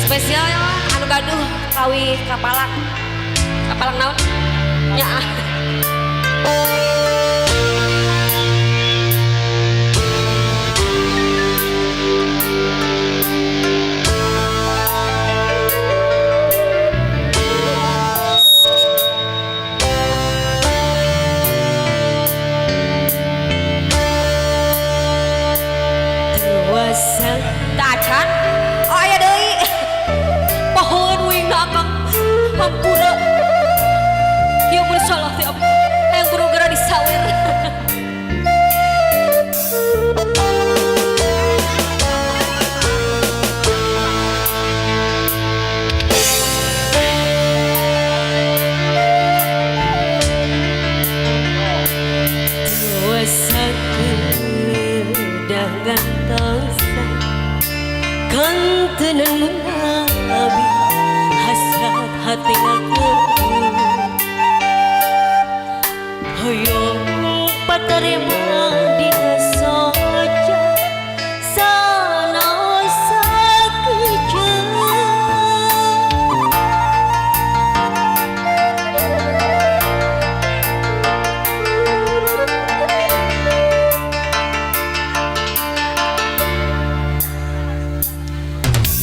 spesial ya anu gaduh kawi kapalang naon nya Dacan oh aya deui paheun wing akang hampura ieu mun salah teh hayang buru gara disawer kan tenang mengabi hasrat hati aku hoyong patarima dina saja sana sakejap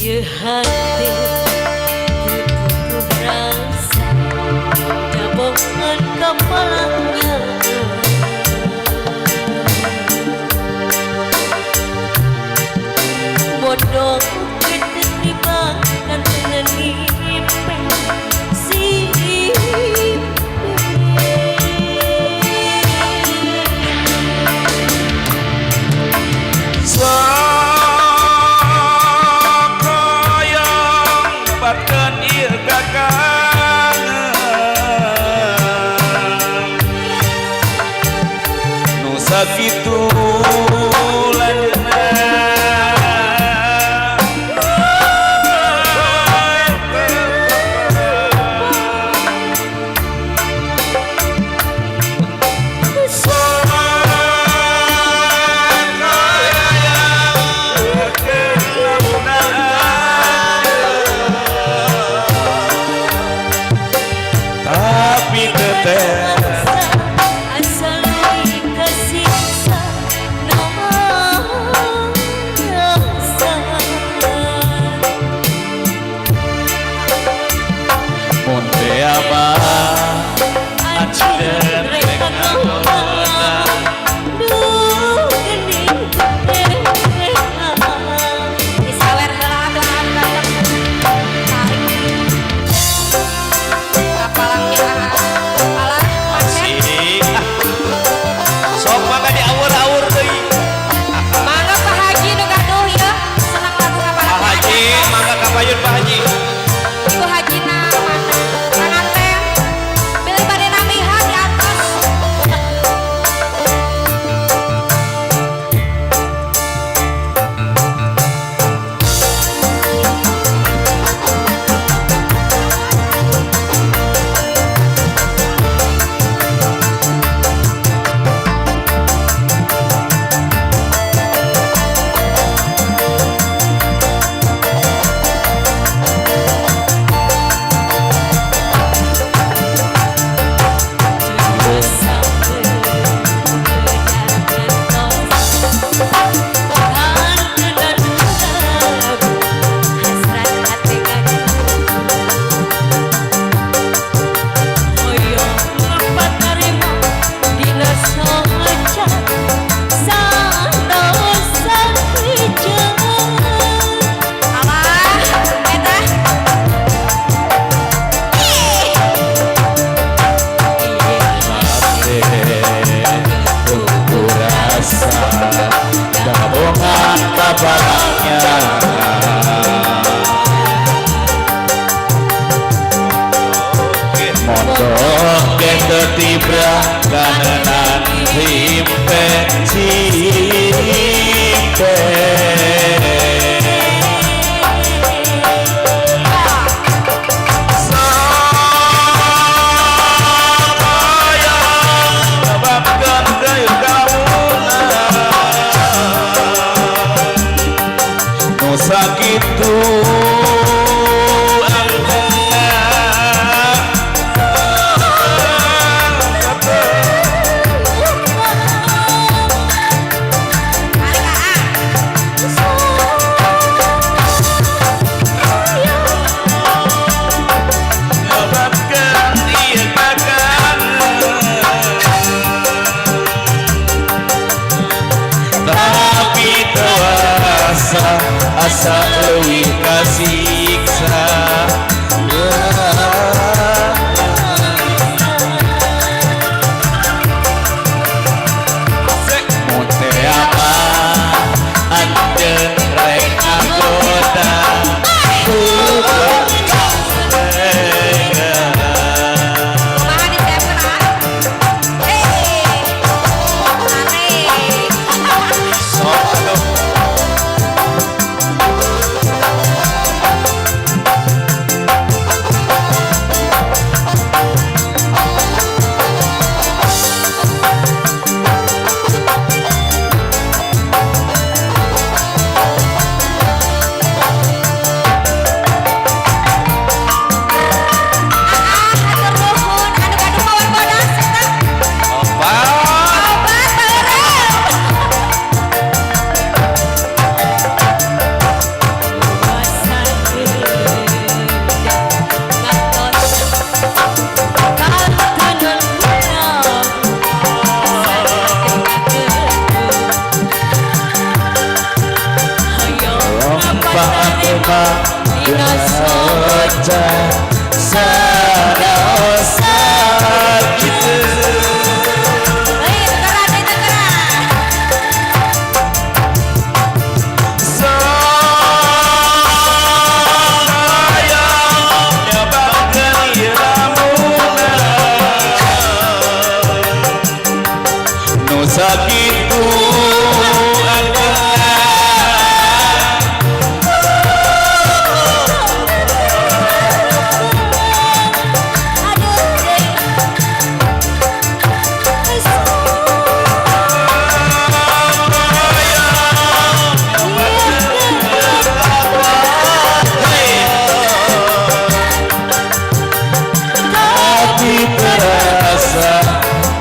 ye hati tutup rasa jabongan kepalanya bodoh diterima dan menimpe si sakitu lanjutna tapi teteh tibra kanan himpe himpe sakitu rasa asa leuwih kasiksa. Muteama anjeun rek agoda Kumaha disiapkeun Are. sok atuh. Hatur nuhun anu gaduh mawar bodas eta. Opat. Obat bareng. Soja sadaosa kitu Hei, tukeran deui tukeran. saya nyobakeun ieu lamunna nu sakitu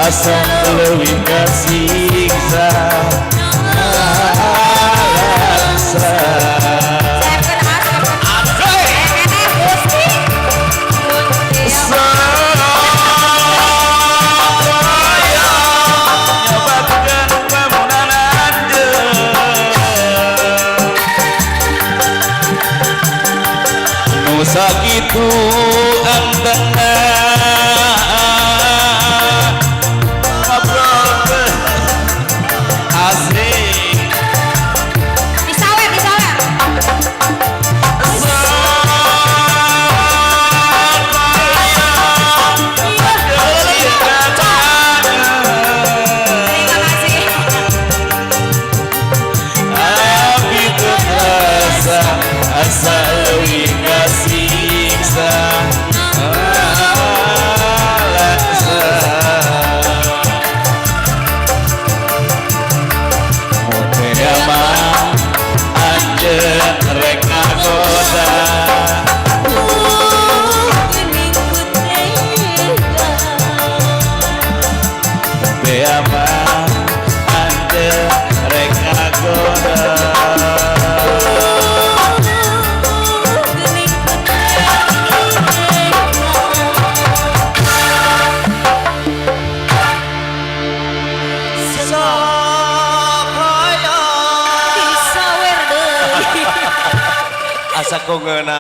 asa leuwih kasiksa. Rasa nyobakeun pamunan anjeun nu sakitu antengna ngobrolkeun asik. Disawer, disawer. Terima kasih. Abi terasa asa leuwih kasiksa. Laksa muteama anjeun rek ngagoda muteama anjeun rek ngagoda. Disawer deui. Asa kongeuna